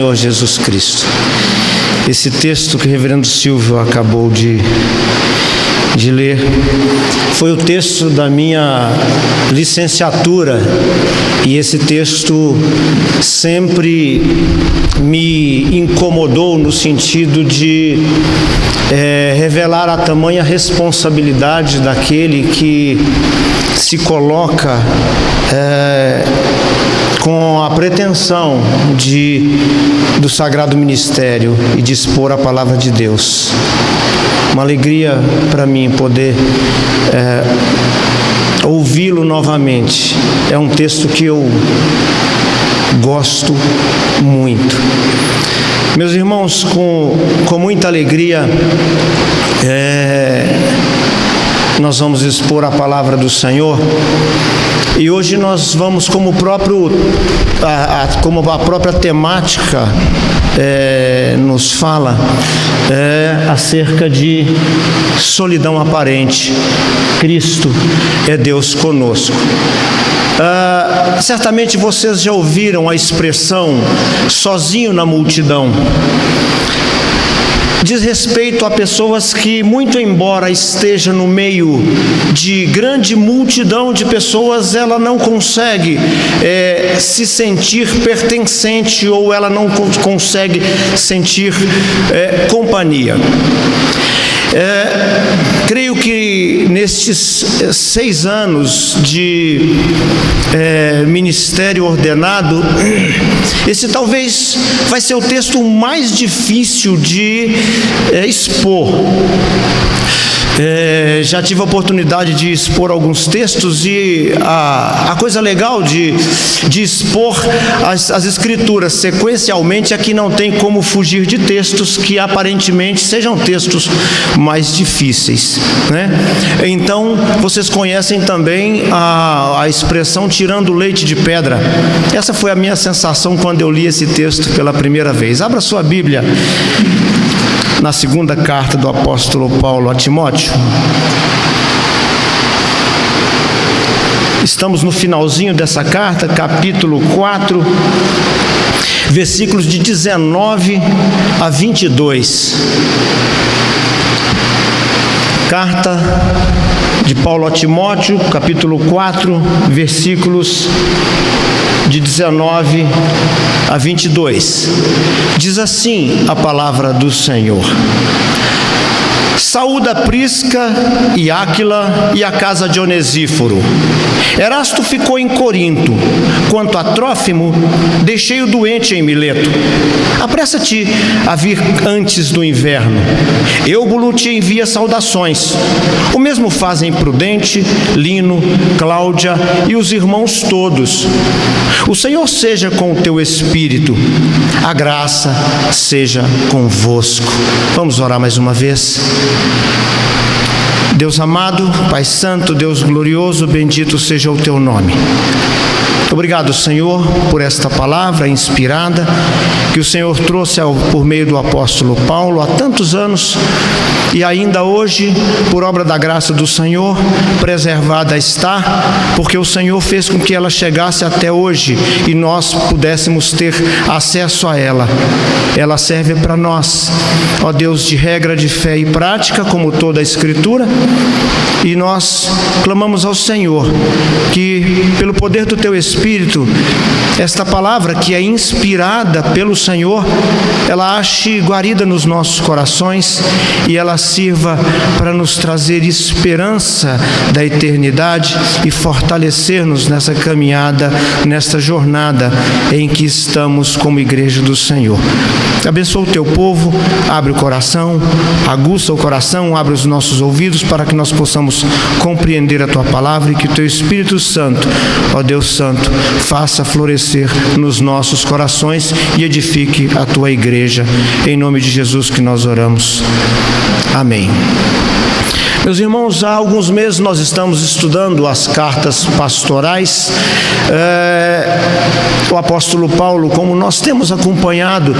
Senhor Jesus Cristo. Esse texto que o reverendo Silvio acabou de ler foi o texto da minha licenciatura, e esse texto sempre me incomodou no sentido de revelar a tamanha responsabilidade daquele que se coloca com a pretensão do sagrado ministério e de expor a palavra de Deus. Uma alegria para mim poder ouvi-lo novamente. É um texto que eu gosto muito. Meus irmãos, com muita alegria, nós vamos expor a palavra do Senhor. E hoje nós vamos, como a própria temática nos fala, acerca de solidão aparente. Cristo é Deus conosco. Certamente vocês já ouviram a expressão sozinho na multidão. Diz respeito a pessoas que, muito embora esteja no meio de grande multidão de pessoas, ela não consegue se sentir pertencente, ou ela não consegue sentir companhia. Creio que nestes 6 anos de ministério ordenado, esse talvez vai ser o texto mais difícil de expor. Já tive a oportunidade de expor alguns textos, e a coisa legal de expor as escrituras sequencialmente é que não tem como fugir de textos que aparentemente sejam textos mais difíceis, né? Então, vocês conhecem também a expressão tirando leite de pedra. Essa foi a minha sensação quando eu li esse texto pela primeira vez. Abra sua Bíblia na segunda carta do apóstolo Paulo a Timóteo. Estamos no finalzinho dessa carta, capítulo 4, versículos de 19 a 22. Carta de Paulo a Timóteo, capítulo 4, versículos de 19 a 22. Diz assim a palavra do Senhor: Saúda Prisca e Áquila e a casa de Onesíforo. Erasto ficou em Corinto. Quanto a Trófimo, deixei-o doente em Mileto. Apressa-te a vir antes do inverno. Eubulo te envia saudações. O mesmo fazem Prudente, Lino, Cláudia e os irmãos todos. O Senhor seja com o teu espírito. A graça seja convosco. Vamos orar mais uma vez. Deus amado, Pai Santo, Deus glorioso, bendito seja o teu nome. Obrigado, Senhor, por esta palavra inspirada que o Senhor trouxe por meio do apóstolo Paulo há tantos anos, e ainda hoje, por obra da graça do Senhor, preservada está, porque o Senhor fez com que ela chegasse até hoje e nós pudéssemos ter acesso a ela. Ela serve para nós, ó Deus, de regra de fé e prática, como toda a Escritura, e nós clamamos ao Senhor que, pelo poder do teu Espírito, esta palavra que é inspirada pelo Senhor, ela ache guarida nos nossos corações e ela sirva para nos trazer esperança da eternidade e fortalecer-nos nessa caminhada, nesta jornada em que estamos como igreja do Senhor. Abençoa o teu povo, abre o coração, aguça o coração, abre os nossos ouvidos para que nós possamos compreender a tua palavra, e que o teu Espírito Santo, ó Deus Santo, faça florescer nos nossos corações e edifique a tua igreja. Em nome de Jesus que nós oramos. Amém. Meus irmãos, há alguns meses nós estamos estudando as cartas pastorais. O apóstolo Paulo, como nós temos acompanhado,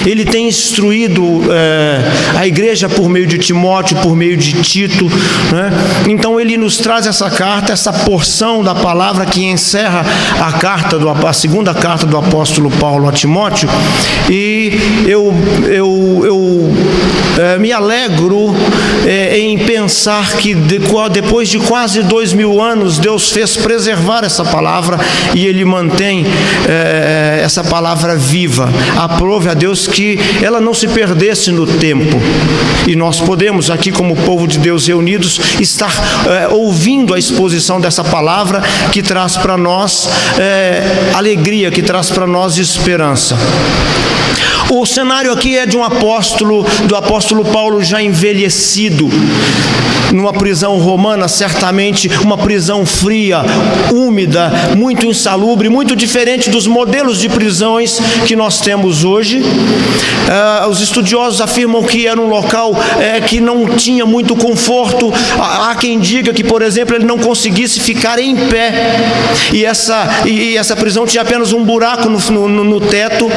ele tem instruído a igreja por meio de Timóteo, por meio de Tito, né? Então ele nos traz essa carta, essa porção da palavra que encerra a segunda carta do apóstolo Paulo a Timóteo. E eu me alegro em pensar que depois de quase 2000 anos, Deus fez preservar essa palavra e Ele mantém essa palavra viva. Aprove a Deus que ela não se perdesse no tempo. E nós podemos aqui, como povo de Deus reunidos, estar ouvindo a exposição dessa palavra que traz para nós alegria, que traz para nós esperança. O cenário aqui é de do apóstolo Paulo já envelhecido, numa prisão romana, certamente uma prisão fria, úmida, muito insalubre, muito diferente dos modelos de prisões que nós temos hoje. Os estudiosos afirmam que era um local que não tinha muito conforto. Há quem diga que, por exemplo, ele não conseguisse ficar em pé, e essa prisão tinha apenas um buraco no teto.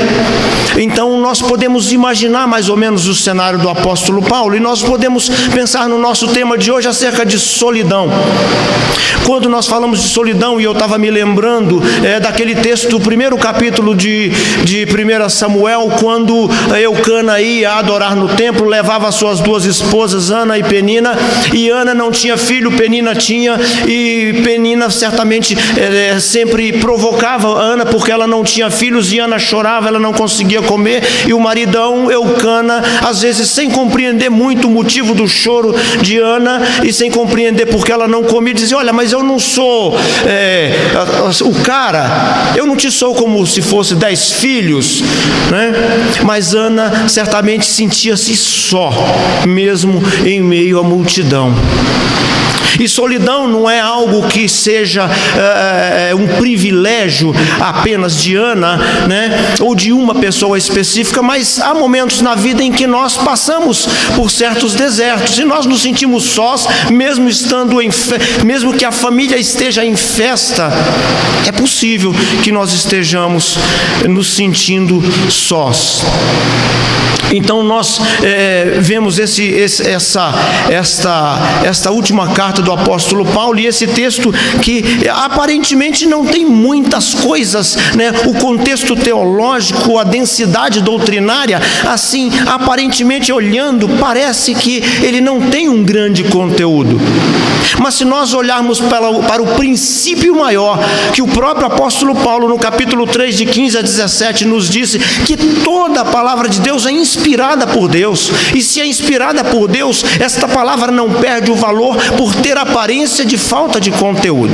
Então nós podemos imaginar mais ou menos o cenário do apóstolo Paulo, e nós podemos pensar no nosso tema de hoje acerca de solidão. Quando nós falamos de solidão, e eu estava me lembrando daquele texto do primeiro capítulo de 1 Samuel, quando Eucana ia adorar no templo, levava suas duas esposas, Ana e Penina, e Ana não tinha filho, Penina tinha, e Penina certamente sempre provocava Ana porque ela não tinha filhos, e Ana chorava, ela não conseguia comer, e o maridão Eucana, às vezes sem compreender muito o motivo do choro de Ana, e sem compreender porque ela não comia, dizia: olha, mas eu não sou o cara, eu não te sou como se fosse 10 filhos, né? Mas Ana certamente sentia-se só, mesmo em meio à multidão. E solidão não é algo que seja um privilégio apenas de Ana, né? Ou de uma pessoa específica, mas há momentos na vida em que nós passamos por certos desertos e nós nos sentimos sós, mesmo mesmo que a família esteja em festa. É possível que nós estejamos nos sentindo sós. Então nós vemos esta última carta do apóstolo Paulo, e esse texto que aparentemente não tem muitas coisas, né? O contexto teológico, a densidade doutrinária, assim, aparentemente olhando, parece que ele não tem um grande conteúdo. Mas se nós olharmos para o princípio maior, que o próprio apóstolo Paulo, no capítulo 3, de 15 a 17, nos disse que toda a palavra de Deus é inspirada por Deus, e se é inspirada por Deus, esta palavra não perde o valor por ter aparência de falta de conteúdo.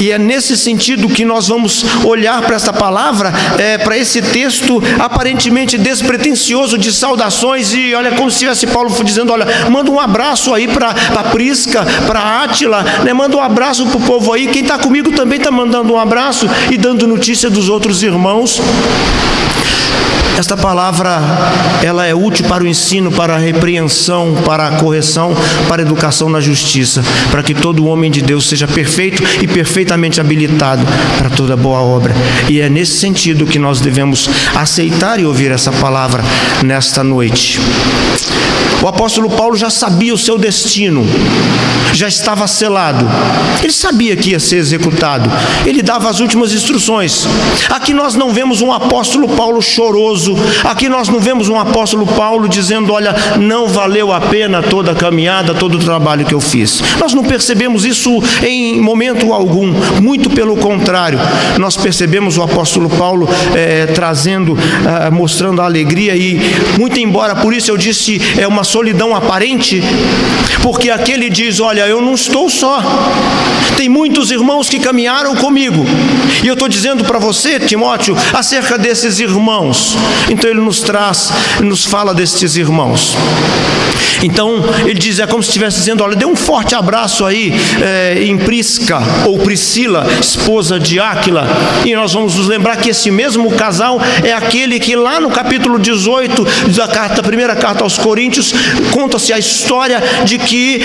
E é nesse sentido que nós vamos olhar para essa palavra, para esse texto aparentemente despretensioso de saudações, e olha, como se estivesse Paulo dizendo: olha, manda um abraço aí para Prisca, para Átila, né? Manda um abraço para o povo aí, quem está comigo também está mandando um abraço e dando notícia dos outros irmãos. Esta palavra, ela é útil para o ensino, para a repreensão, para a correção, para a educação na justiça, para que todo homem de Deus seja perfeito e perfeitamente habilitado para toda boa obra. E é nesse sentido que nós devemos aceitar e ouvir essa palavra nesta noite. O apóstolo Paulo já sabia o seu destino, já estava selado, ele sabia que ia ser executado, ele dava as últimas instruções. Aqui nós não vemos um apóstolo Paulo choroso, aqui nós não vemos um apóstolo Paulo dizendo: olha, não valeu a pena toda a caminhada, todo o trabalho que eu fiz. Nós não percebemos isso em momento algum, muito pelo contrário, nós percebemos o apóstolo Paulo mostrando a alegria, e muito embora, por isso eu disse, é uma solidão aparente, porque aqui ele diz: olha, eu não estou só, tem muitos irmãos que caminharam comigo, e eu estou dizendo para você, Timóteo, acerca desses destes irmãos. Então ele nos fala destes irmãos. Então ele diz, é como se estivesse dizendo, olha, dê um forte abraço aí em Prisca ou Priscila, esposa de Áquila. E nós vamos nos lembrar que esse mesmo casal é aquele que lá no capítulo 18 da primeira carta aos Coríntios, conta-se a história de que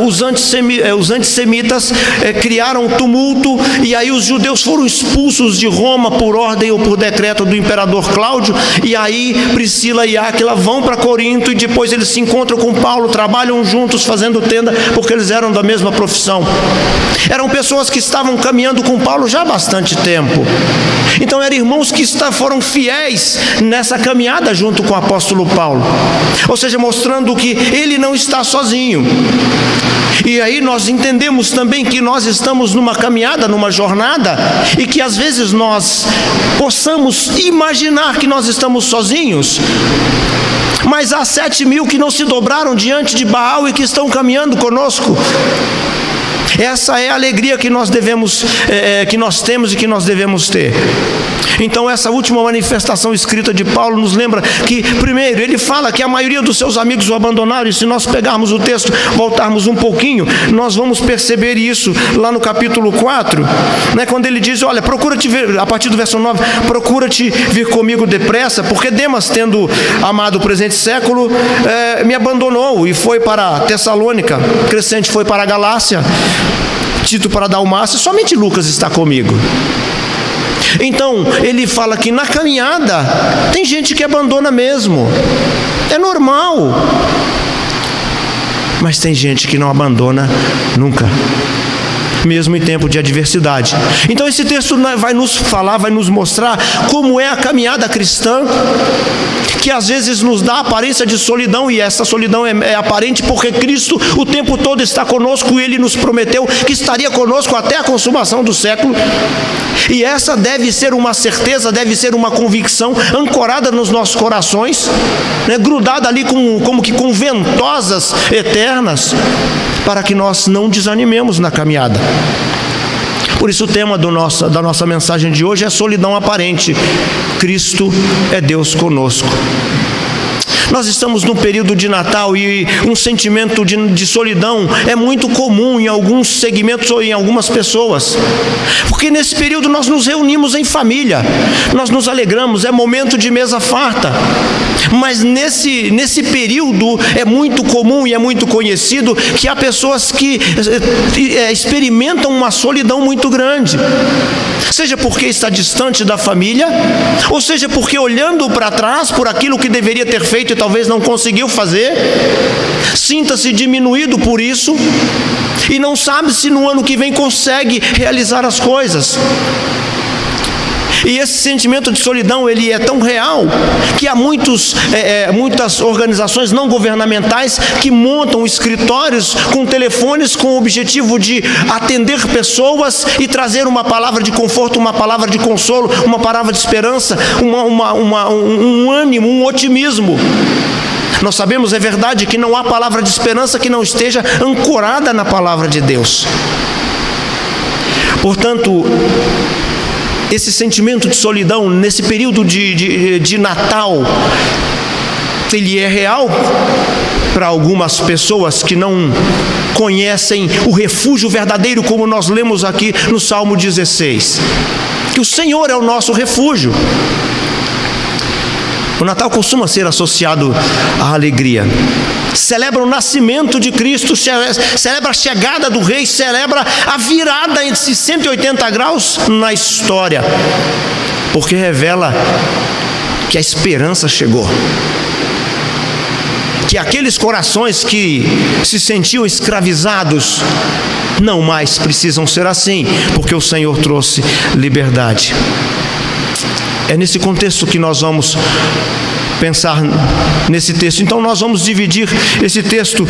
os antissemitas criaram um tumulto, e aí os judeus foram expulsos de Roma por ordem ou por decreto do imperador Cláudio. E aí Priscila e Áquila vão para Corinto, e depois eles se encontram com Paulo, trabalham juntos fazendo tenda, porque eles eram da mesma profissão. Eram pessoas que estavam caminhando com Paulo já há bastante tempo. Então eram irmãos que foram fiéis nessa caminhada junto com o apóstolo Paulo. Ou seja, mostrando que ele não está sozinho. E aí nós entendemos também que nós estamos numa caminhada, numa jornada, e que às vezes nós possamos imaginar que nós estamos sozinhos, mas há 7.000 que não se dobraram diante de Baal e que estão caminhando conosco. Essa é a alegria que nós temos e que nós devemos ter. Então essa última manifestação escrita de Paulo nos lembra que, primeiro, ele fala que a maioria dos seus amigos o abandonaram, e se nós pegarmos o texto, voltarmos um pouquinho, nós vamos perceber isso lá no capítulo 4, né, quando ele diz, olha, procura-te vir, a partir do verso 9, procura-te vir comigo depressa, porque Demas, tendo amado o presente século, me abandonou e foi para Tessalônica, Crescente foi para a Galácia, Tito para a Dalmácia, somente Lucas está comigo. Então ele fala que na caminhada tem gente que abandona mesmo, é normal, mas tem gente que não abandona nunca, mesmo em tempo de adversidade. Então esse texto vai nos falar, vai nos mostrar como é a caminhada cristã, que às vezes nos dá a aparência de solidão, e essa solidão é aparente porque Cristo o tempo todo está conosco, e Ele nos prometeu que estaria conosco até a consumação do século. E essa deve ser uma certeza, deve ser uma convicção ancorada nos nossos corações, né, grudada ali como que com ventosas eternas, para que nós não desanimemos na caminhada. Por isso o tema da nossa mensagem de hoje é solidão aparente. Cristo é Deus conosco. Nós estamos num período de Natal, e um sentimento de solidão é muito comum em alguns segmentos ou em algumas pessoas, porque nesse período nós nos reunimos em família, nós nos alegramos, é momento de mesa farta. Mas nesse período é muito comum e é muito conhecido que há pessoas que experimentam uma solidão muito grande, seja porque está distante da família, ou seja porque olhando para trás por aquilo que deveria ter feito e talvez não conseguiu fazer, sinta-se diminuído por isso e não sabe se no ano que vem consegue realizar as coisas. E esse sentimento de solidão, ele é tão real que há muitas organizações não governamentais que montam escritórios com telefones com o objetivo de atender pessoas e trazer uma palavra de conforto, uma palavra de consolo, uma palavra de esperança, um ânimo, um otimismo. Nós sabemos, é verdade, que não há palavra de esperança que não esteja ancorada na palavra de Deus. Portanto, esse sentimento de solidão nesse período de Natal, ele é real para algumas pessoas que não conhecem o refúgio verdadeiro, como nós lemos aqui no Salmo 16, que o Senhor é o nosso refúgio. O Natal costuma ser associado à alegria. Celebra o nascimento de Cristo, celebra a chegada do Rei, celebra a virada de 180 graus na história, porque revela que a esperança chegou, que aqueles corações que se sentiam escravizados não mais precisam ser assim, porque o Senhor trouxe liberdade. É nesse contexto que nós vamos pensar nesse texto. Então nós vamos dividir esse texto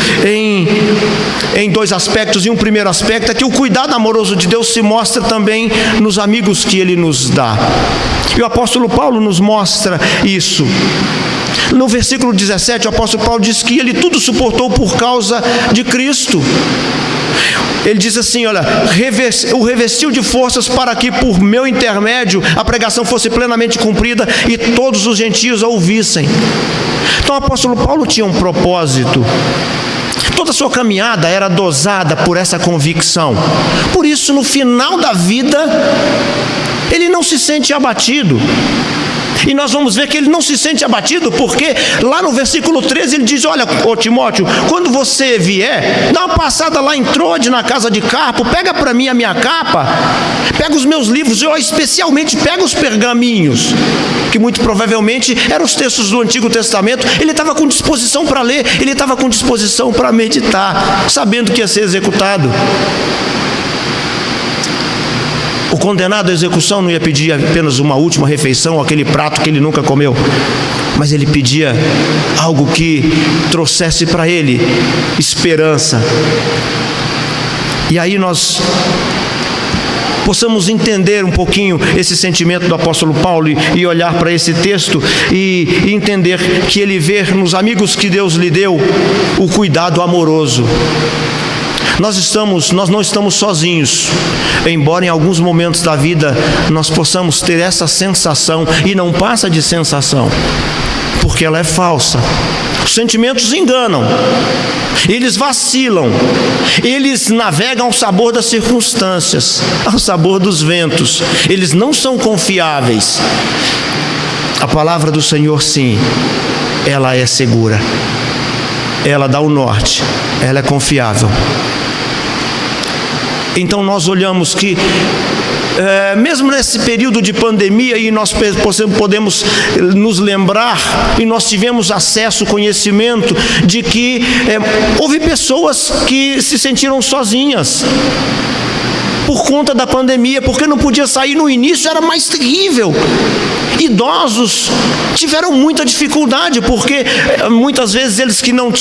em dois aspectos. E um primeiro aspecto é que o cuidado amoroso de Deus se mostra também nos amigos que Ele nos dá. E o apóstolo Paulo nos mostra isso. No versículo 17, o apóstolo Paulo diz que ele tudo suportou por causa de Cristo. Ele diz assim, olha, o revestiu de forças para que por meu intermédio a pregação fosse plenamente cumprida e todos os gentios a ouvissem. Então o apóstolo Paulo tinha um propósito. Toda a sua caminhada era dosada por essa convicção. Por isso, no final da vida, ele não se sente abatido. E nós vamos ver que ele não se sente abatido, porque lá no versículo 13 ele diz, olha, ô Timóteo, quando você vier, dá uma passada lá em Troade, na casa de Carpo, pega para mim a minha capa, pega os meus livros, eu especialmente pega os pergaminhos, que muito provavelmente eram os textos do Antigo Testamento. Ele estava com disposição para ler, ele estava com disposição para meditar, sabendo que ia ser executado. O condenado à execução não ia pedir apenas uma última refeição, aquele prato que ele nunca comeu, mas ele pedia algo que trouxesse para ele esperança. E aí nós possamos entender um pouquinho esse sentimento do apóstolo Paulo e olhar para esse texto e entender que ele vê nos amigos que Deus lhe deu o cuidado amoroso. Nós não estamos sozinhos, embora em alguns momentos da vida nós possamos ter essa sensação, e não passa de sensação, porque ela é falsa. Os sentimentos enganam, eles vacilam, eles navegam ao sabor das circunstâncias, ao sabor dos ventos, eles não são confiáveis. A palavra do Senhor, sim, ela é segura, ela dá o norte, ela é confiável. Então nós olhamos que, mesmo nesse período de pandemia, e nós podemos nos lembrar, e nós tivemos acesso, conhecimento, de que houve pessoas que se sentiram sozinhas por conta da pandemia, porque não podia sair. No início era mais terrível. Idosos tiveram muita dificuldade, porque muitas vezes eles que não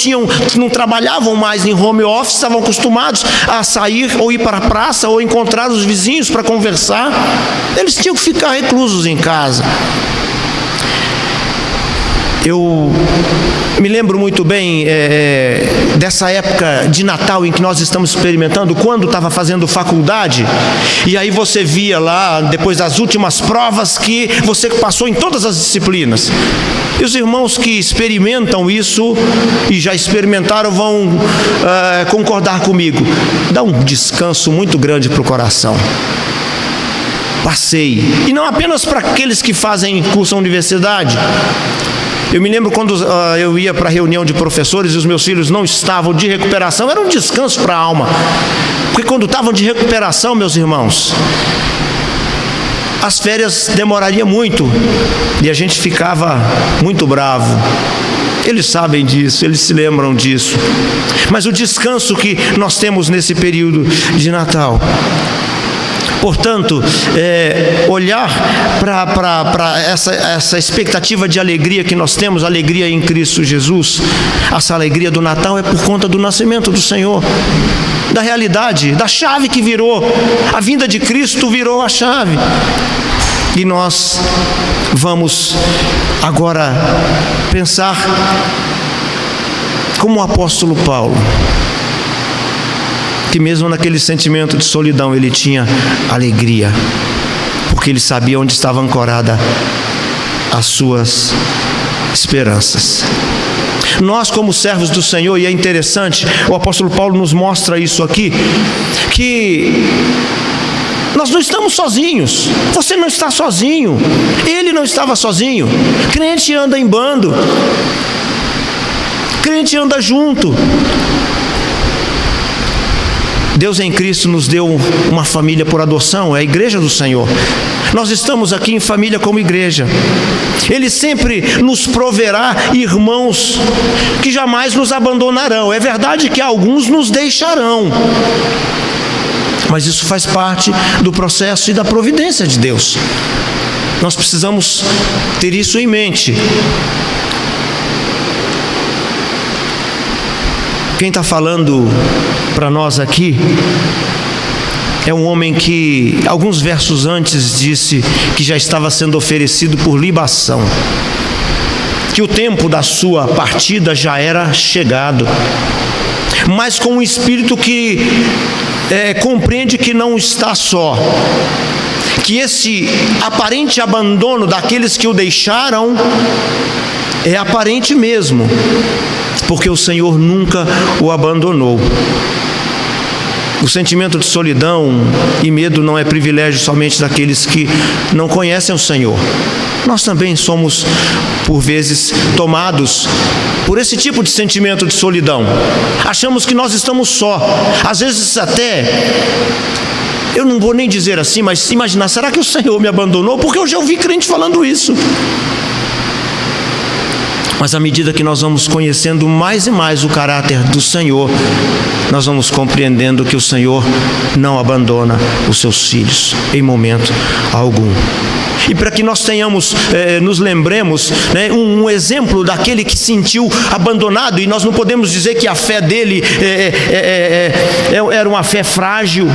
trabalhavam mais em home office, estavam acostumados a sair ou ir para a praça ou encontrar os vizinhos para conversar. Eles tinham que ficar reclusos em casa. Eu me lembro muito bem dessa época de Natal em que nós estamos experimentando, quando estava fazendo faculdade, e aí você via lá, depois das últimas provas, que você passou em todas as disciplinas. E os irmãos que experimentam isso, e já experimentaram, vão concordar comigo. Dá um descanso muito grande para o coração. Passei. E não apenas para aqueles que fazem curso na universidade. Eu me lembro quando eu ia para a reunião de professores e os meus filhos não estavam de recuperação, era um descanso para a alma. Porque quando estavam de recuperação, meus irmãos, as férias demorariam muito e a gente ficava muito bravo. Eles sabem disso, eles se lembram disso. Mas o descanso que nós temos nesse período de Natal, portanto, olhar para essa expectativa de alegria que nós temos, alegria em Cristo Jesus, essa alegria do Natal é por conta do nascimento do Senhor, da realidade, da chave que virou, a vinda de Cristo virou a chave. E nós vamos agora pensar como o apóstolo Paulo, que mesmo naquele sentimento de solidão ele tinha alegria, porque ele sabia onde estava ancorada as suas esperanças. Nós, como servos do Senhor, e é interessante, o apóstolo Paulo nos mostra isso aqui, que nós não estamos sozinhos. Você não está sozinho, ele não estava sozinho. Crente anda em bando, crente anda junto. Deus em Cristo nos deu uma família por adoção, é a igreja do Senhor. Nós estamos aqui em família como igreja. Ele sempre nos proverá irmãos que jamais nos abandonarão. É verdade que alguns nos deixarão, mas isso faz parte do processo e da providência de Deus. Nós precisamos ter isso em mente. Quem está falando para nós aqui é um homem que, alguns versos antes, disse que já estava sendo oferecido por libação, que o tempo da sua partida já era chegado. mas com um espírito que compreende que não está só, que esse aparente abandono daqueles que o deixaram é aparente mesmo, porque o Senhor nunca o abandonou. O sentimento de solidão e medo não é privilégio somente daqueles que não conhecem o Senhor. Nós também somos, por vezes, tomados por esse tipo de sentimento de solidão. Achamos que nós estamos só. Às vezes até, eu não vou nem dizer assim, mas imaginar, será que o Senhor me abandonou? Porque eu já ouvi crente falando isso. Mas à medida que nós vamos conhecendo mais e mais o caráter do Senhor, nós vamos compreendendo que o Senhor não abandona os seus filhos em momento algum. E para que nós tenhamos, nos lembremos, um exemplo daquele que se sentiu abandonado, e nós não podemos dizer que a fé dele era uma fé frágil,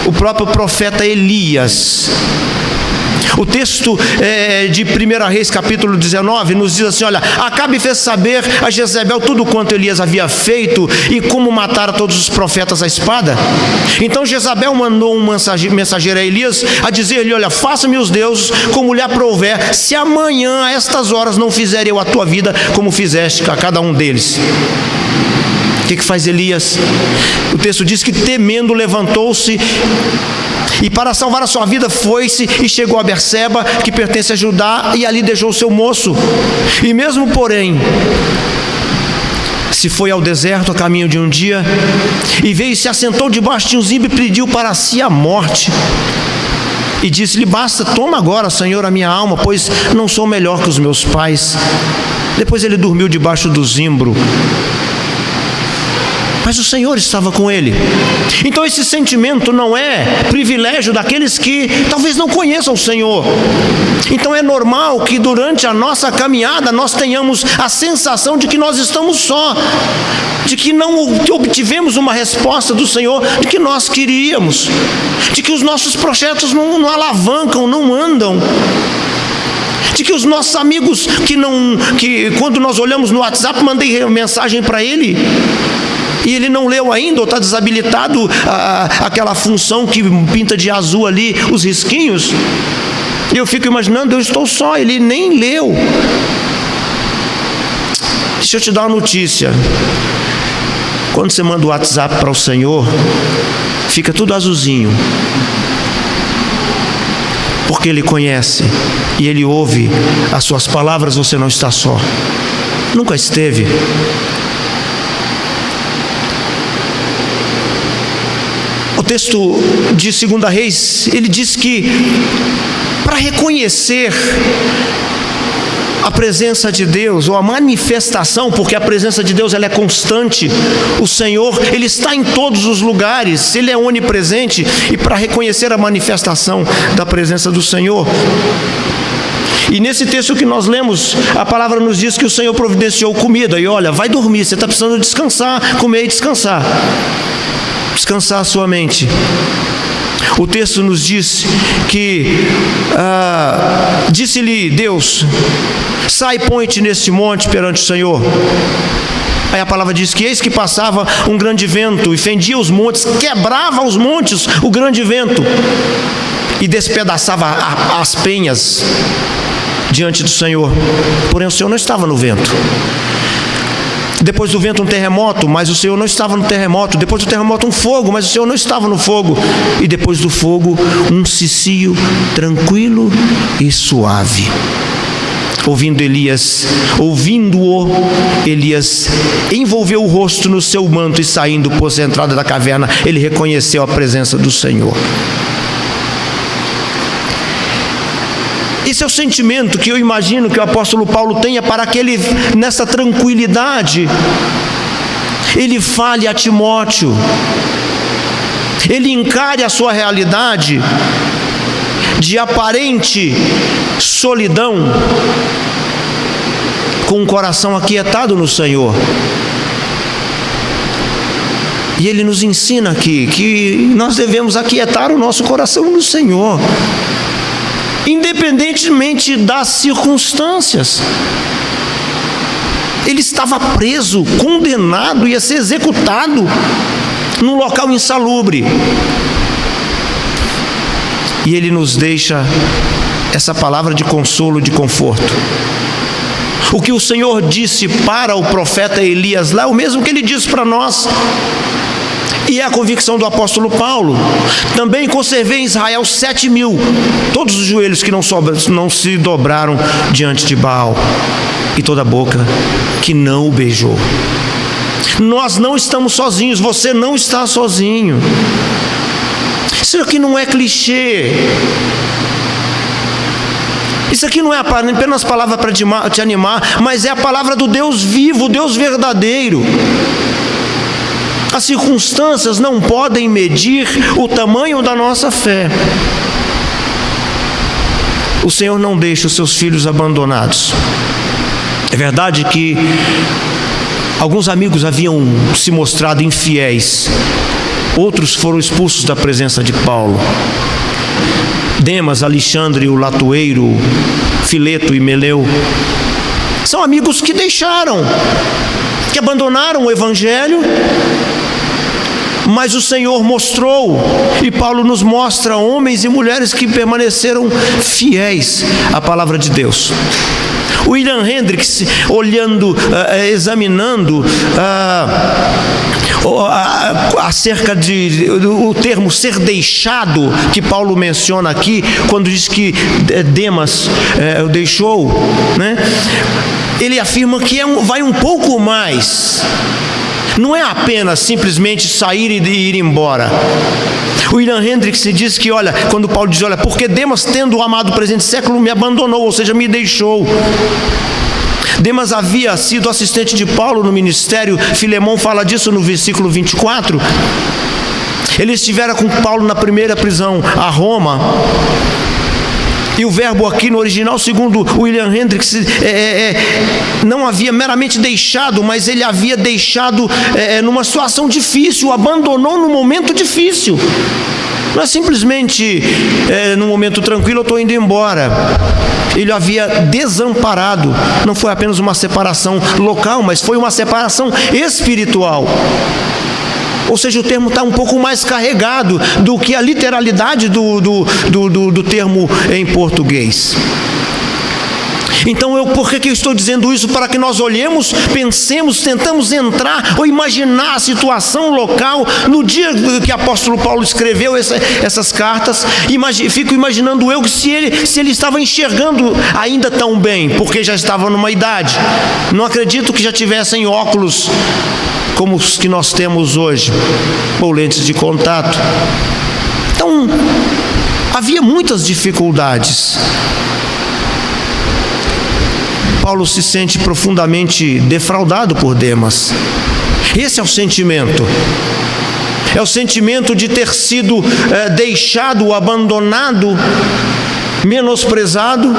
o próprio profeta Elias. O texto de 1 Reis capítulo 19 nos diz assim: olha, Acabe fez saber a Jezebel tudo quanto Elias havia feito e como matara todos os profetas à espada. Então Jezabel mandou um mensageiro a Elias a dizer-lhe: olha, faça-me os deuses como lhe aprouver, se amanhã a estas horas não fizer eu a tua vida como fizeste a cada um deles. O que faz Elias? O texto diz que temendo levantou-se e para salvar a sua vida foi-se e chegou a Berseba, que pertence a Judá, e ali deixou o seu moço. E mesmo porém, se foi ao deserto a caminho de um dia, e veio e se assentou debaixo de um zimbro e pediu para si a morte. E disse-lhe: basta, toma agora, Senhor, a minha alma, pois não sou melhor que os meus pais. Depois ele dormiu debaixo do zimbro. Mas o Senhor estava com ele. Então esse sentimento não é privilégio daqueles que talvez não conheçam o Senhor. Então é normal que durante a nossa caminhada nós tenhamos a sensação de que nós estamos só, de que não obtivemos uma resposta do Senhor de que nós queríamos, de que os nossos projetos não alavancam, não andam, de que os nossos amigos que quando nós olhamos no WhatsApp, mandei mensagem para ele e ele não leu ainda, ou está desabilitado aquela função que pinta de azul ali os risquinhos, e eu fico imaginando, eu estou só, ele nem leu. Deixa eu te dar uma notícia: quando você manda o WhatsApp para o Senhor, fica tudo azulzinho, porque Ele conhece e Ele ouve as suas palavras. Você não está só, nunca esteve. O texto de 2 Reis, ele diz que para reconhecer a presença de Deus, ou a manifestação, porque a presença de Deus ela é constante, o Senhor, Ele está em todos os lugares, Ele é onipresente, e para reconhecer a manifestação da presença do Senhor, e nesse texto que nós lemos, a palavra nos diz que o Senhor providenciou comida, e olha, vai dormir, você está precisando descansar, comer e descansar a sua mente. O texto nos diz que disse-lhe Deus: sai, põe-te neste monte perante o Senhor. Aí a palavra diz que eis que passava um grande vento e fendia os montes, quebrava os montes o grande vento e despedaçava as penhas diante do Senhor. Porém o Senhor não estava no vento. Depois do vento um terremoto, mas o Senhor não estava no terremoto. Depois do terremoto um fogo, mas o Senhor não estava no fogo. E depois do fogo um cicio tranquilo e suave. Ouvindo-o, Elias envolveu o rosto no seu manto e saindo por essa entrada da caverna, ele reconheceu a presença do Senhor. Esse é o sentimento que eu imagino que o apóstolo Paulo tenha para que ele, nessa tranquilidade, ele fale a Timóteo, ele encare a sua realidade de aparente solidão com o coração aquietado no Senhor. E ele nos ensina aqui que nós devemos aquietar o nosso coração no Senhor, independentemente das circunstâncias. Ele estava preso, condenado, ia ser executado num local insalubre. E ele nos deixa essa palavra de consolo, de conforto. O que o Senhor disse para o profeta Elias lá é o mesmo que ele disse para nós. E é a convicção do apóstolo Paulo. Também conservei em Israel 7.000, todos os joelhos que não se dobraram diante de Baal, e toda a boca que não o beijou. Nós não estamos sozinhos, você não está sozinho. Isso aqui não é clichê. Isso aqui não é apenas palavra para te animar, mas é a palavra do Deus vivo, o Deus verdadeiro. As circunstâncias não podem medir o tamanho da nossa fé. O Senhor não deixa os seus filhos abandonados. É verdade que alguns amigos haviam se mostrado infiéis, outros foram expulsos da presença de Paulo. Demas, Alexandre, o latoeiro, Fileto e Meleu, são amigos que deixaram, que abandonaram o Evangelho, mas o Senhor mostrou, e Paulo nos mostra homens e mulheres que permaneceram fiéis à palavra de Deus. William Hendricks, olhando, examinando acerca do termo ser deixado, que Paulo menciona aqui, quando diz que Demas o deixou, né? Ele afirma que vai um pouco mais. Não é apenas simplesmente sair e ir embora. William Hendricks diz que, olha, quando Paulo diz, olha, porque Demas, tendo o amado presente século, me abandonou, ou seja, me deixou. Demas havia sido assistente de Paulo no ministério. Filemão fala disso no versículo 24. Ele estivera com Paulo na primeira prisão a Roma. E o verbo aqui no original, segundo William Hendricks, não havia meramente deixado, mas ele havia deixado numa situação difícil, o abandonou num momento difícil. Não é simplesmente num momento tranquilo, eu estou indo embora. Ele havia desamparado. Não foi apenas uma separação local, mas foi uma separação espiritual. Ou seja, o termo está um pouco mais carregado do que a literalidade do termo em português. Então, por que eu estou dizendo isso? Para que nós olhemos, pensemos, tentamos entrar ou imaginar a situação local. No dia que o apóstolo Paulo escreveu essas cartas, fico imaginando eu que se ele estava enxergando ainda tão bem, porque já estava numa idade. Não acredito que já tivessem óculos como os que nós temos hoje, ou lentes de contato. Então, havia muitas dificuldades. Paulo se sente profundamente defraudado por Demas. Esse é o sentimento. É o sentimento de ter sido deixado, abandonado, menosprezado.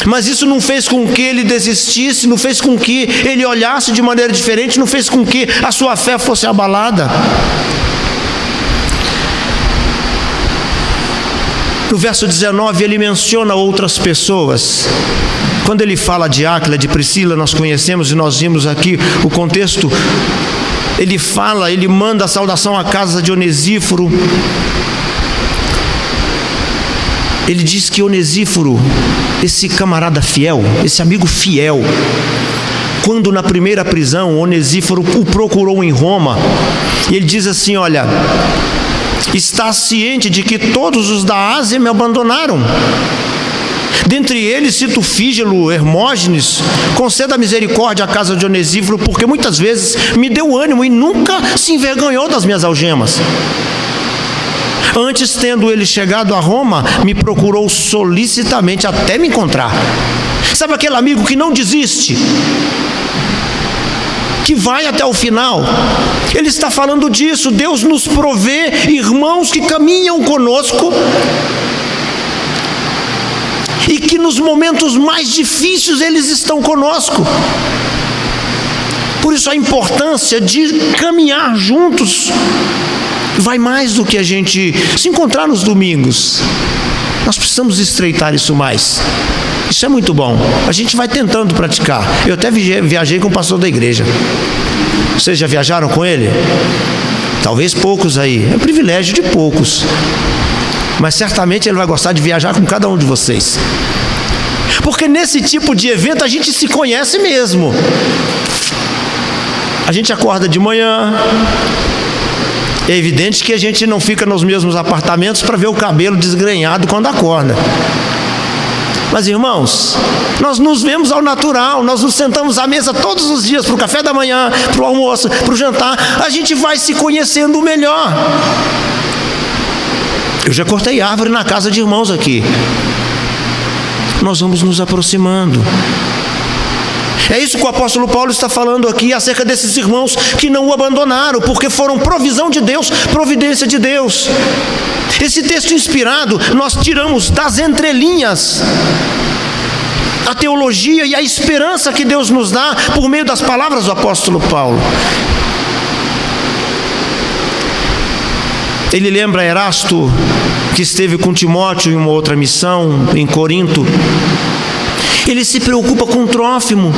Mas isso não fez com que ele desistisse, não fez com que ele olhasse de maneira diferente, não fez com que a sua fé fosse abalada. No verso 19 ele menciona outras pessoas. Quando ele fala de Áquila, de Priscila, nós conhecemos e nós vimos aqui o contexto. Ele manda a saudação à casa de Onesíforo. Ele diz que Onesíforo, esse camarada fiel, esse amigo fiel, quando na primeira prisão Onesíforo o procurou em Roma, e ele diz assim, olha, está ciente de que todos os da Ásia me abandonaram. Dentre eles cito Fígelo, Hermógenes. Conceda misericórdia à casa de Onesíforo, porque muitas vezes me deu ânimo e nunca se envergonhou das minhas algemas. Antes, tendo ele chegado a Roma, me procurou solicitamente até me encontrar. Sabe aquele amigo que não desiste, que vai até o final? Ele está falando disso. Deus nos provê irmãos que caminham conosco e que nos momentos mais difíceis eles estão conosco. Por isso a importância de caminhar juntos vai mais do que a gente se encontrar nos domingos. Nós precisamos estreitar isso mais. Isso é muito bom. A gente vai tentando praticar. Eu até viajei com o pastor da igreja. Vocês já viajaram com ele? Talvez poucos aí. É um privilégio de poucos. Mas certamente ele vai gostar de viajar com cada um de vocês. Porque nesse tipo de evento a gente se conhece mesmo. A gente acorda de manhã. É evidente que a gente não fica nos mesmos apartamentos para ver o cabelo desgrenhado quando acorda. Mas, irmãos, nós nos vemos ao natural, nós nos sentamos à mesa todos os dias para o café da manhã, para o almoço, para o jantar. A gente vai se conhecendo melhor. Eu já cortei árvore na casa de irmãos aqui. Nós vamos nos aproximando. É isso que o apóstolo Paulo está falando aqui acerca desses irmãos que não o abandonaram, porque foram provisão de Deus, providência de Deus. Esse texto inspirado, nós tiramos das entrelinhas a teologia e a esperança que Deus nos dá por meio das palavras do apóstolo Paulo. Ele lembra Erasto, que esteve com Timóteo em uma outra missão em Corinto. Ele se preocupa com Trófimo,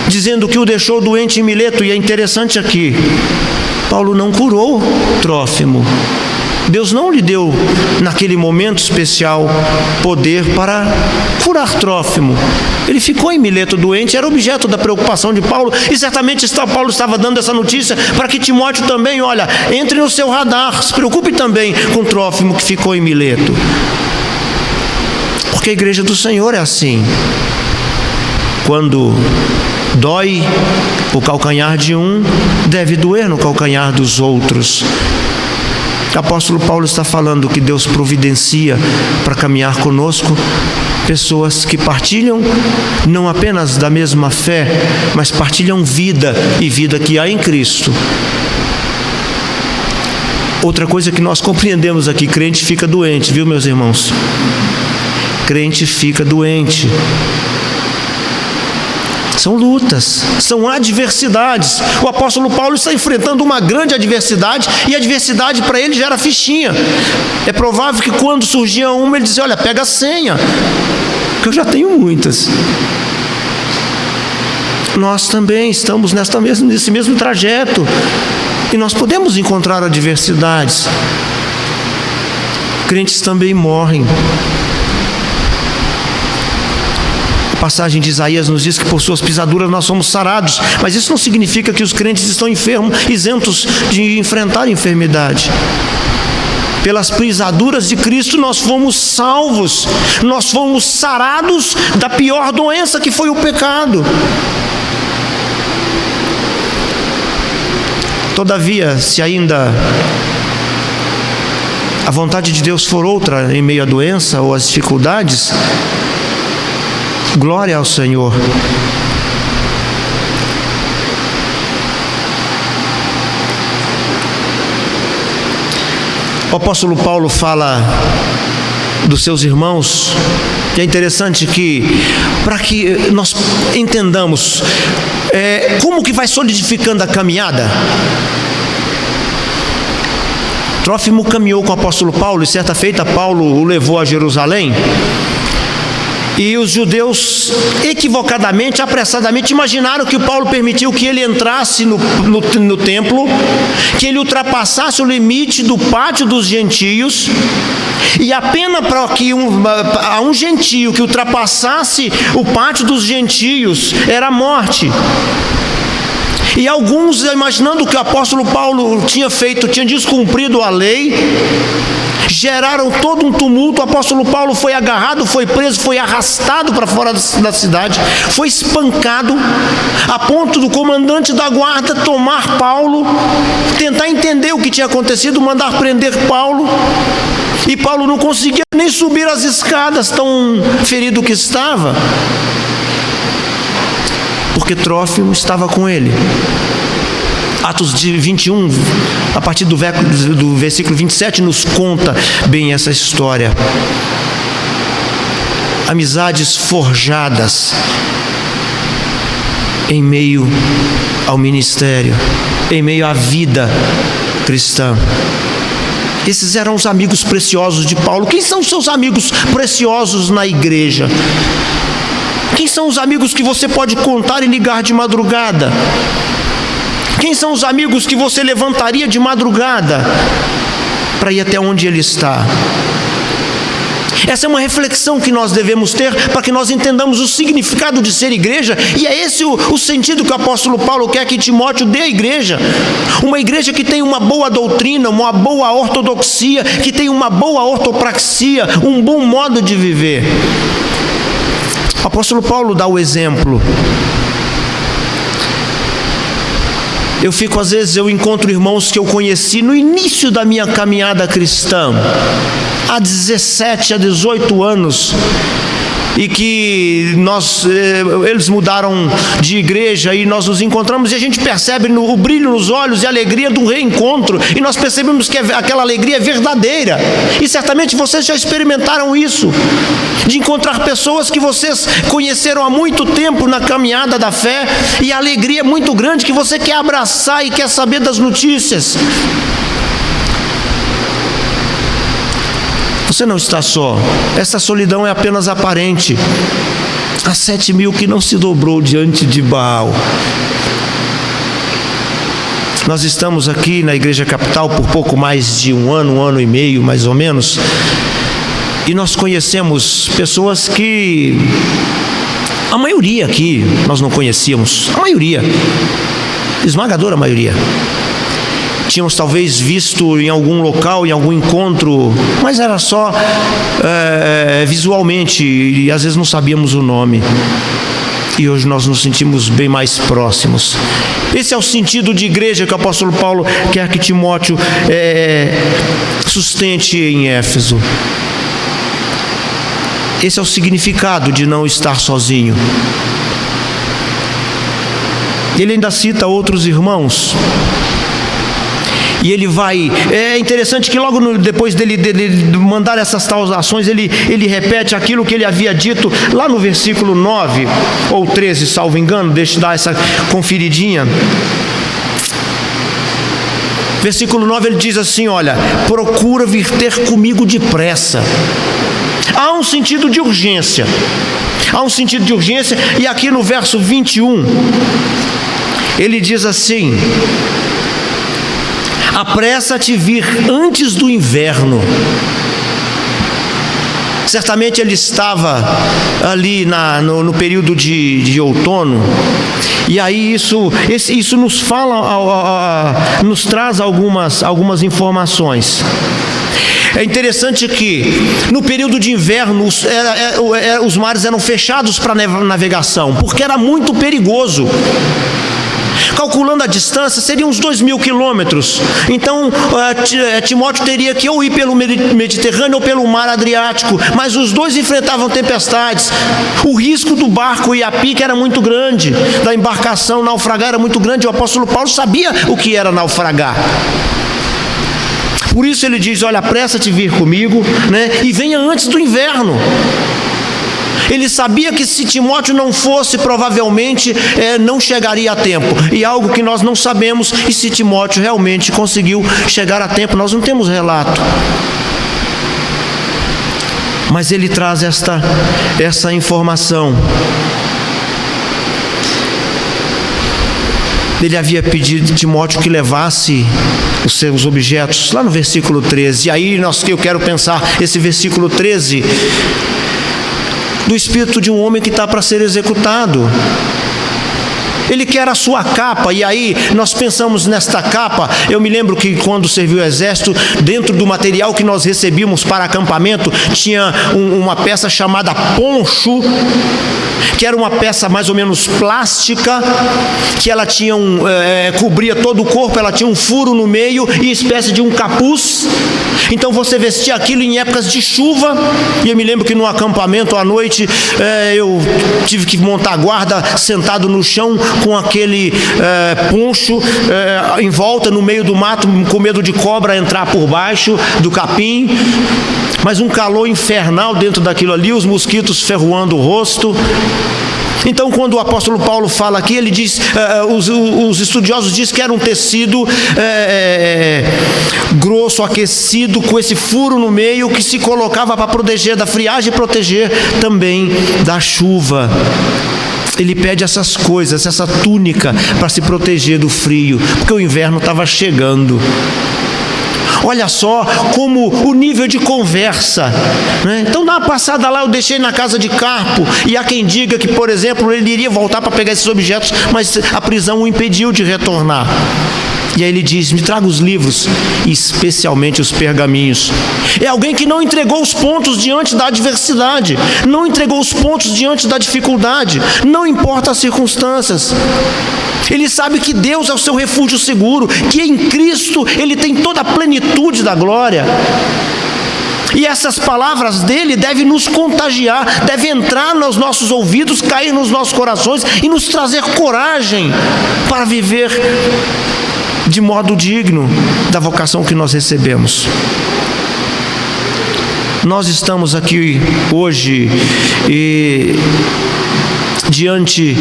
dizendo que o deixou doente em Mileto. E é interessante aqui, Paulo não curou Trófimo. Deus não lhe deu, naquele momento especial, poder para curar Trófimo. Ele ficou em Mileto doente, era objeto da preocupação de Paulo, e certamente Paulo estava dando essa notícia para que Timóteo também, olha, entre no seu radar, se preocupe também com Trófimo que ficou em Mileto. Porque a igreja do Senhor é assim. Quando dói o calcanhar de um, deve doer no calcanhar dos outros. O apóstolo Paulo está falando que Deus providencia para caminhar conosco pessoas que partilham não apenas da mesma fé, mas partilham vida, e vida que há em Cristo. Outra coisa que nós compreendemos aqui, crente fica doente, viu, meus irmãos? Crente fica doente. São lutas, são adversidades. O apóstolo Paulo está enfrentando uma grande adversidade, e a adversidade para ele já era fichinha. É provável que quando surgia uma, ele dizia, olha, pega a senha, que eu já tenho muitas. Nós também estamos nesse mesmo trajeto, e nós podemos encontrar adversidades. Crentes também morrem. A passagem de Isaías nos diz que por suas pisaduras nós somos sarados, mas isso não significa que os crentes estão enfermos, isentos de enfrentar a enfermidade. Pelas pisaduras de Cristo nós fomos salvos, nós fomos sarados da pior doença, que foi o pecado. Todavia, se ainda a vontade de Deus for outra em meio à doença ou às dificuldades, glória ao Senhor. O apóstolo Paulo fala dos seus irmãos, e é interessante que, para que nós entendamos como que vai solidificando a caminhada. Trófimo caminhou com o apóstolo Paulo, e certa feita Paulo o levou a Jerusalém. E os judeus, equivocadamente, apressadamente, imaginaram que Paulo permitiu que ele entrasse no templo, que ele ultrapassasse o limite do pátio dos gentios, e a pena para que um gentio que ultrapassasse o pátio dos gentios era a morte. E alguns, imaginando que o apóstolo Paulo tinha descumprido a lei, geraram todo um tumulto. O apóstolo Paulo foi agarrado, foi preso, foi arrastado para fora da cidade, foi espancado, a ponto do comandante da guarda tomar Paulo, tentar entender o que tinha acontecido, mandar prender Paulo. E Paulo não conseguia nem subir as escadas, tão ferido que estava, porque Trófimo estava com ele. Atos 21, a partir do versículo 27, nos conta bem essa história. Amizades forjadas em meio ao ministério, em meio à vida cristã. Esses eram os amigos preciosos de Paulo. Quem são os seus amigos preciosos na igreja? Quem são os amigos que você pode contar e ligar de madrugada? Quem são os amigos que você levantaria de madrugada para ir até onde ele está? Essa é uma reflexão que nós devemos ter para que nós entendamos o significado de ser igreja, e é esse o sentido que o apóstolo Paulo quer que Timóteo dê à igreja. Uma igreja que tem uma boa doutrina, uma boa ortodoxia, que tem uma boa ortopraxia, um bom modo de viver. O apóstolo Paulo dá o exemplo. Às vezes eu encontro irmãos que eu conheci no início da minha caminhada cristã, há 17, há 18 anos, e que eles mudaram de igreja e nós nos encontramos e a gente percebe o brilho nos olhos e a alegria do reencontro, e nós percebemos que aquela alegria é verdadeira, e certamente vocês já experimentaram isso, de encontrar pessoas que vocês conheceram há muito tempo na caminhada da fé, e a alegria é muito grande, que você quer abraçar e quer saber das notícias. Você não está só. Essa solidão é apenas aparente. Há 7.000 que não se dobrou diante de Baal. Nós estamos aqui na Igreja Capital por pouco mais de um ano e meio, mais ou menos, e nós conhecemos pessoas que a maioria aqui nós não conhecíamos. A maioria, esmagadora maioria. Tínhamos talvez visto em algum local, em algum encontro, mas era só visualmente, e às vezes não sabíamos o nome. E hoje nós nos sentimos bem mais próximos. Esse é o sentido de igreja que o apóstolo Paulo quer que Timóteo sustente em Éfeso. Esse é o significado de não estar sozinho. Ele ainda cita outros irmãos. E ele vai, é interessante que logo depois dele mandar essas saudações, ele repete aquilo que ele havia dito lá no versículo 9, ou 13, salvo engano, deixa eu dar essa conferidinha. Versículo 9 ele diz assim, olha, procura vir ter comigo depressa. Há um sentido de urgência, e aqui no verso 21, ele diz assim, apressa-te vir antes do inverno. Certamente ele estava ali no período de outono, e aí isso nos fala, nos traz algumas informações. É interessante que no período de inverno os mares eram fechados para navegação, porque era muito perigoso. Calculando a distância, seriam uns 2.000 quilômetros. Então, Timóteo teria que ou ir pelo Mediterrâneo ou pelo mar Adriático, mas os dois enfrentavam tempestades. O risco do barco ir a pique era muito grande, da embarcação naufragar era muito grande. O apóstolo Paulo sabia o que era naufragar. Por isso ele diz, olha, apressa-te vir comigo, né? E venha antes do inverno. Ele sabia que se Timóteo não fosse, provavelmente não chegaria a tempo. E algo que nós não sabemos, e se Timóteo realmente conseguiu chegar a tempo, nós não temos relato. Mas ele traz essa informação. Ele havia pedido a Timóteo que levasse os seus objetos, lá no versículo 13. E aí eu quero pensar esse versículo 13... do espírito de um homem que está para ser executado. Ele quer a sua capa, e aí nós pensamos nesta capa. Eu me lembro que quando servi o exército, dentro do material que nós recebíamos para acampamento, tinha uma peça chamada poncho, que era uma peça mais ou menos plástica, que ela tinha cobria todo o corpo, ela tinha um furo no meio e espécie de um capuz. Então você vestia aquilo em épocas de chuva, e eu me lembro que no acampamento à noite eu tive que montar guarda sentado no chão com aquele poncho em volta, no meio do mato, com medo de cobra entrar por baixo do capim, mas um calor infernal dentro daquilo ali, os mosquitos ferroando o rosto. Então, quando o apóstolo Paulo fala aqui, ele diz, os estudiosos dizem que era um tecido grosso, aquecido, com esse furo no meio, que se colocava para proteger da friagem e proteger também da chuva. Ele pede essas coisas, essa túnica, para se proteger do frio, porque o inverno estava chegando. Olha só como o nível de conversa, né? Então, dá uma passada lá, eu deixei na casa de Carpo, e há quem diga que, por exemplo, ele iria voltar para pegar esses objetos, mas a prisão o impediu de retornar. E aí ele diz, me traga os livros, especialmente os pergaminhos. É alguém que não entregou os pontos diante da adversidade, não entregou os pontos diante da dificuldade, não importa as circunstâncias. Ele sabe que Deus é o seu refúgio seguro, que em Cristo ele tem toda a plenitude da glória. E essas palavras dele devem nos contagiar, devem entrar nos nossos ouvidos, cair nos nossos corações e nos trazer coragem para viver de modo digno da vocação que nós recebemos. Nós estamos aqui hoje e diante,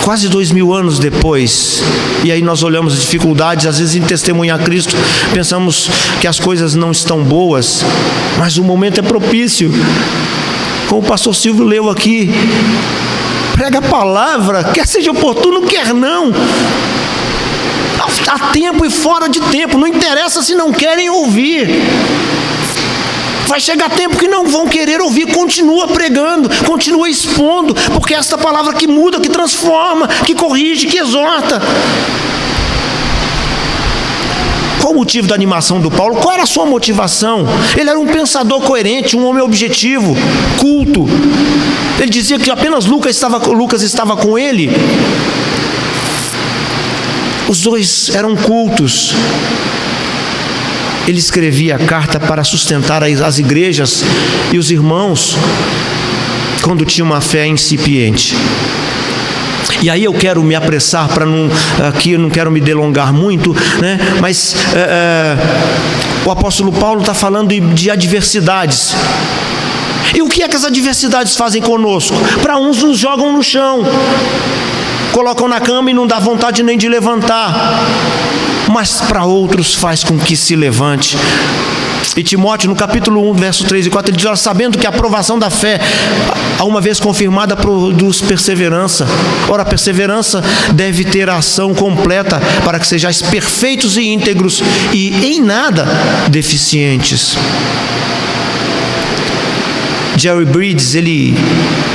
quase 2000 anos depois, e aí nós olhamos as dificuldades, às vezes em testemunhar Cristo, pensamos que as coisas não estão boas, mas o momento é propício. Como o pastor Silvio leu aqui, prega a palavra, quer seja oportuno, quer não. Há tempo e fora de tempo, não interessa se não querem ouvir. Vai chegar tempo que não vão querer ouvir, continua pregando, continua expondo, porque é esta palavra que muda, que transforma, que corrige, que exorta. Qual o motivo da animação do Paulo? Qual era a sua motivação? Ele era um pensador coerente, um homem objetivo, culto. Ele dizia que apenas Lucas estava com ele. Os dois eram cultos. Ele escrevia a carta para sustentar as igrejas e os irmãos quando tinha uma fé incipiente. E aí eu quero me apressar para aqui eu não quero me delongar muito, né? Mas o apóstolo Paulo está falando de adversidades. E o que é que as adversidades fazem conosco? Para uns nos jogam no chão, colocam na cama e não dá vontade nem de levantar, mas para outros faz com que se levante. E Timóteo, no capítulo 1, verso 3 e 4, ele diz, sabendo que a aprovação da fé, uma vez confirmada, produz perseverança. Ora, a perseverança deve ter a ação completa, para que sejais perfeitos e íntegros, e em nada deficientes. Jerry Bridges, ele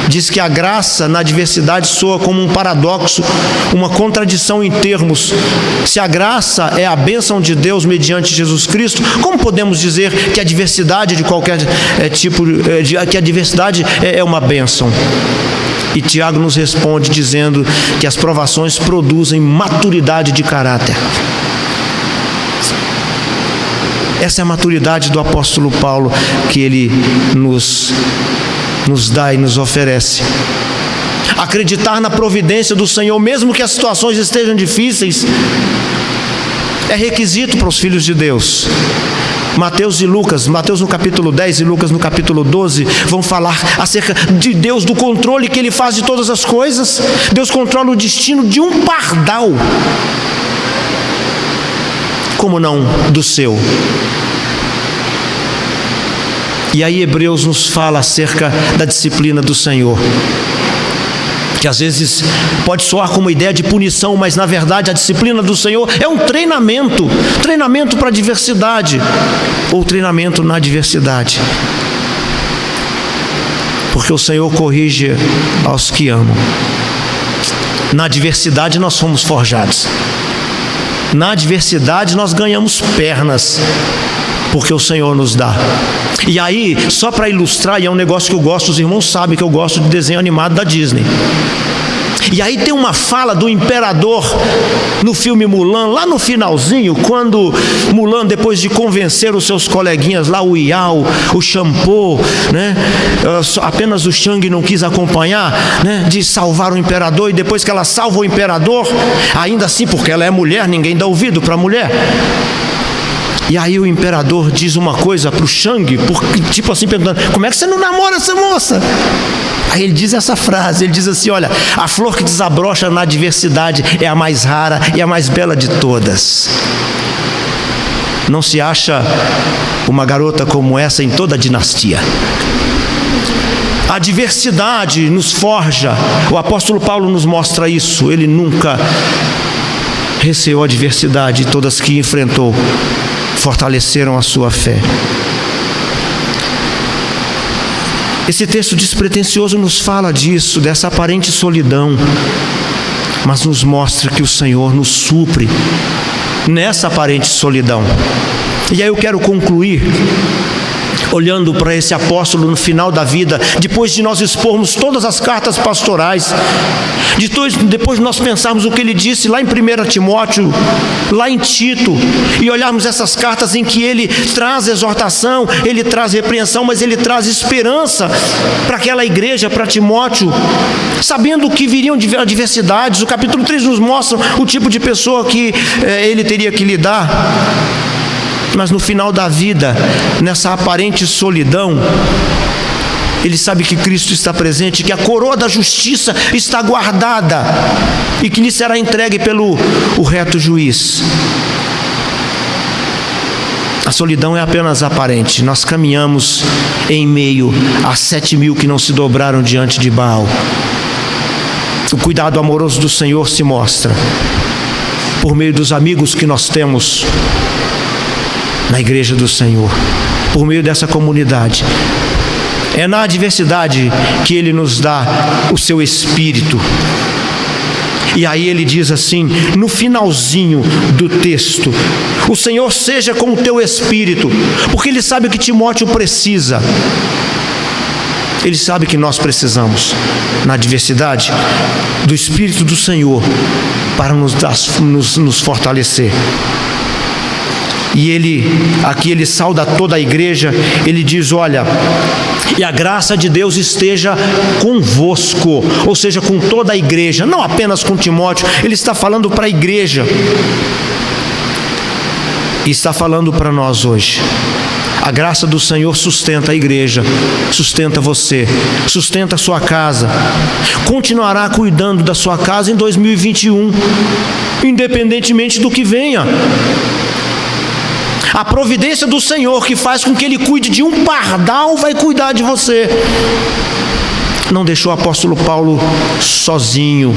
diz que a graça na adversidade soa como um paradoxo, uma contradição em termos. Se a graça é a bênção de Deus mediante Jesus Cristo, como podemos dizer que a adversidade de qualquer tipo, que a adversidade é uma bênção? E Tiago nos responde dizendo que as provações produzem maturidade de caráter. Essa é a maturidade do apóstolo Paulo que ele nos dá e nos oferece. Acreditar na providência do Senhor, mesmo que as situações estejam difíceis, é requisito para os filhos de Deus. Mateus e Lucas, Mateus no capítulo 10 e Lucas no capítulo 12, vão falar acerca de Deus, do controle que Ele faz de todas as coisas. Deus controla o destino de um pardal, como não do seu. E aí Hebreus nos fala acerca da disciplina do Senhor, que às vezes pode soar como ideia de punição, mas na verdade a disciplina do Senhor é um treinamento para a adversidade, ou treinamento na adversidade, porque o Senhor corrige aos que amam. Na adversidade nós somos forjados, na adversidade nós ganhamos pernas, porque o Senhor nos dá. E aí, só para ilustrar, e é um negócio que eu gosto, os irmãos sabem que eu gosto de desenho animado da Disney. E aí tem uma fala do imperador no filme Mulan, lá no finalzinho, quando Mulan, depois de convencer os seus coleguinhas lá, o Yao, o Shampoo, né? Apenas o Shang não quis acompanhar, né? De salvar o imperador, e depois que ela salva o imperador, ainda assim, porque ela é mulher, ninguém dá ouvido para a mulher. E aí o imperador diz uma coisa para o Shang, tipo assim, perguntando: como é que você não namora essa moça? Aí ele diz essa frase, ele diz assim: olha, a flor que desabrocha na adversidade é a mais rara e a mais bela de todas. Não se acha uma garota como essa em toda a dinastia. A adversidade nos forja. O apóstolo Paulo nos mostra isso. Ele nunca receou a adversidade, e todas que enfrentou fortaleceram a sua fé. Esse texto despretensioso nos fala disso, dessa aparente solidão, mas nos mostra que o Senhor nos supre nessa aparente solidão. E aí eu quero concluir olhando para esse apóstolo no final da vida, depois de nós expormos todas as cartas pastorais, depois de nós pensarmos o que ele disse lá em 1 Timóteo, lá em Tito, e olharmos essas cartas em que ele traz exortação, ele traz repreensão, mas ele traz esperança para aquela igreja, para Timóteo, sabendo que viriam adversidades. O capítulo 3 nos mostra o tipo de pessoa que ele teria que lidar. Mas no final da vida, nessa aparente solidão, ele sabe que Cristo está presente, que a coroa da justiça está guardada e que lhe será entregue pelo o reto juiz. A solidão é apenas aparente. Nós caminhamos em meio a 7.000 que não se dobraram diante de Baal. O cuidado amoroso do Senhor se mostra por meio dos amigos que nós temos na igreja do Senhor, por meio dessa comunidade. É na adversidade que Ele nos dá o seu Espírito. E aí ele diz assim, no finalzinho do texto: o Senhor seja com o teu Espírito, porque Ele sabe que Timóteo precisa. Ele sabe que nós precisamos, na adversidade, do Espírito do Senhor para nos fortalecer. E aqui ele sauda toda a igreja, ele diz: olha, e a graça de Deus esteja convosco, ou seja, com toda a igreja, não apenas com Timóteo. Ele está falando para a igreja, e está falando para nós hoje. A graça do Senhor sustenta a igreja, sustenta você, sustenta a sua casa, continuará cuidando da sua casa em 2021, independentemente do que venha. A providência do Senhor, que faz com que Ele cuide de um pardal, vai cuidar de você. Não deixou o apóstolo Paulo sozinho,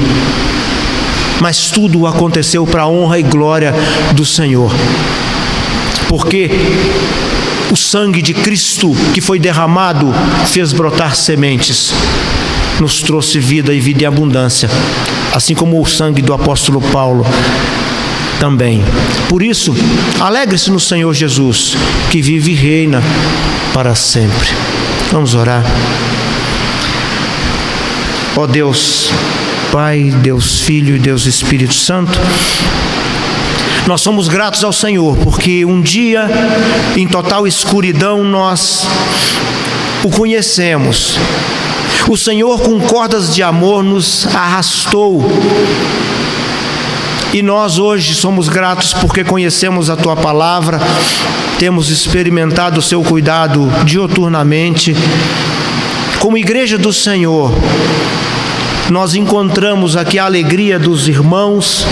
mas tudo aconteceu para a honra e glória do Senhor, porque o sangue de Cristo que foi derramado fez brotar sementes, nos trouxe vida e vida em abundância, assim como o sangue do apóstolo Paulo também. Por isso, alegre-se no Senhor Jesus, que vive e reina para sempre. Vamos orar. Ó Deus Pai, Deus Filho e Deus Espírito Santo, nós somos gratos ao Senhor, porque um dia, em total escuridão, nós o conhecemos. O Senhor, com cordas de amor, nos arrastou. E nós hoje somos gratos porque conhecemos a Tua Palavra, temos experimentado o Seu cuidado diuturnamente. Como igreja do Senhor, nós encontramos aqui a alegria dos irmãos,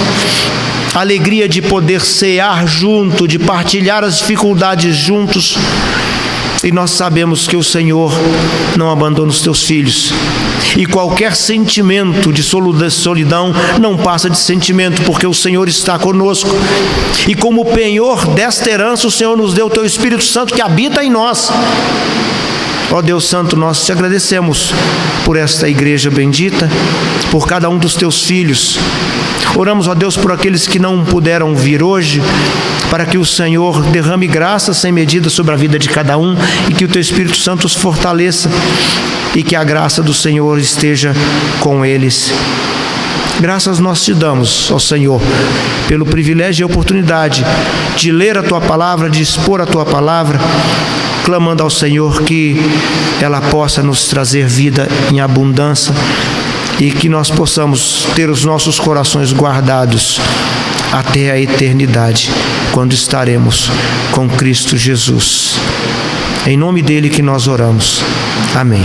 a alegria de poder cear junto, de partilhar as dificuldades juntos. E nós sabemos que o Senhor não abandona os teus filhos. E qualquer sentimento de solidão não passa de sentimento, porque o Senhor está conosco. E como penhor desta herança, o Senhor nos deu o teu Espírito Santo que habita em nós. Ó Deus Santo, nós te agradecemos por esta igreja bendita, por cada um dos teus filhos. Oramos, ó Deus, por aqueles que não puderam vir hoje, para que o Senhor derrame graça sem medida sobre a vida de cada um, e que o teu Espírito Santo os fortaleça, e que a graça do Senhor esteja com eles. Graças nós te damos, ó Senhor, pelo privilégio e oportunidade de ler a Tua Palavra, de expor a Tua Palavra, clamando ao Senhor que ela possa nos trazer vida em abundância, e que nós possamos ter os nossos corações guardados até a eternidade, quando estaremos com Cristo Jesus. Em nome dele que nós oramos. Amém.